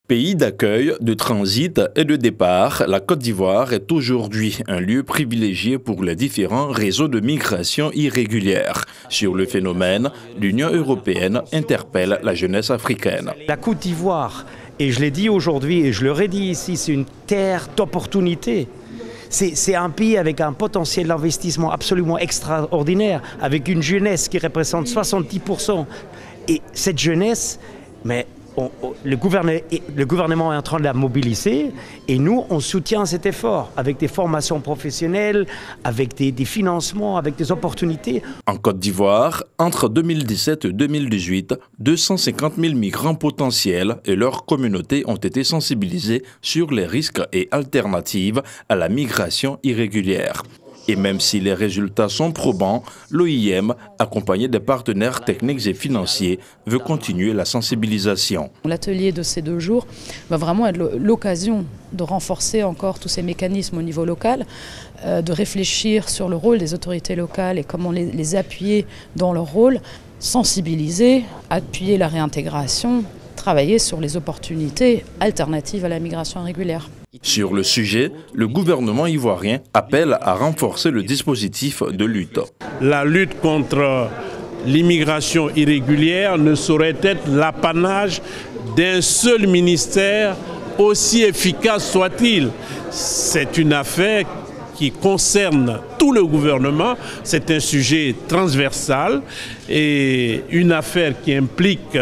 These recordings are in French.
Pays d'accueil, de transit et de départ, la Côte d'Ivoire est aujourd'hui un lieu privilégié pour les différents réseaux de migration irrégulière. Sur le phénomène, l'Union européenne interpelle la jeunesse africaine. La Côte d'Ivoire, et je l'ai dit aujourd'hui et je le redis ici, c'est une terre d'opportunités. C'est un pays avec un potentiel d'investissement absolument extraordinaire, avec une jeunesse qui représente 70%. Et cette jeunesse, le gouvernement est en train de la mobiliser et nous, on soutient cet effort avec des formations professionnelles, avec des financements, avec des opportunités. En Côte d'Ivoire, entre 2017 et 2018, 250 000 migrants potentiels et leurs communautés ont été sensibilisés sur les risques et alternatives à la migration irrégulière. Et même si les résultats sont probants, l'OIM, accompagné des partenaires techniques et financiers, veut continuer la sensibilisation. L'atelier de ces 2 jours va vraiment être l'occasion de renforcer encore tous ces mécanismes au niveau local, de réfléchir sur le rôle des autorités locales et comment les appuyer dans leur rôle, sensibiliser, appuyer la réintégration, travailler sur les opportunités alternatives à la migration irrégulière. Sur le sujet, le gouvernement ivoirien appelle à renforcer le dispositif de lutte. La lutte contre l'immigration irrégulière ne saurait être l'apanage d'un seul ministère, aussi efficace soit-il. C'est une affaire qui concerne tout le gouvernement, c'est un sujet transversal et une affaire qui implique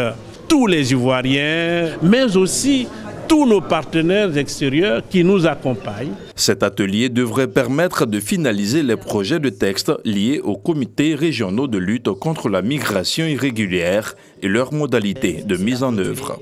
tous les Ivoiriens, mais aussi tous nos partenaires extérieurs qui nous accompagnent. Cet atelier devrait permettre de finaliser les projets de texte liés aux comités régionaux de lutte contre la migration irrégulière et leurs modalités de mise en œuvre.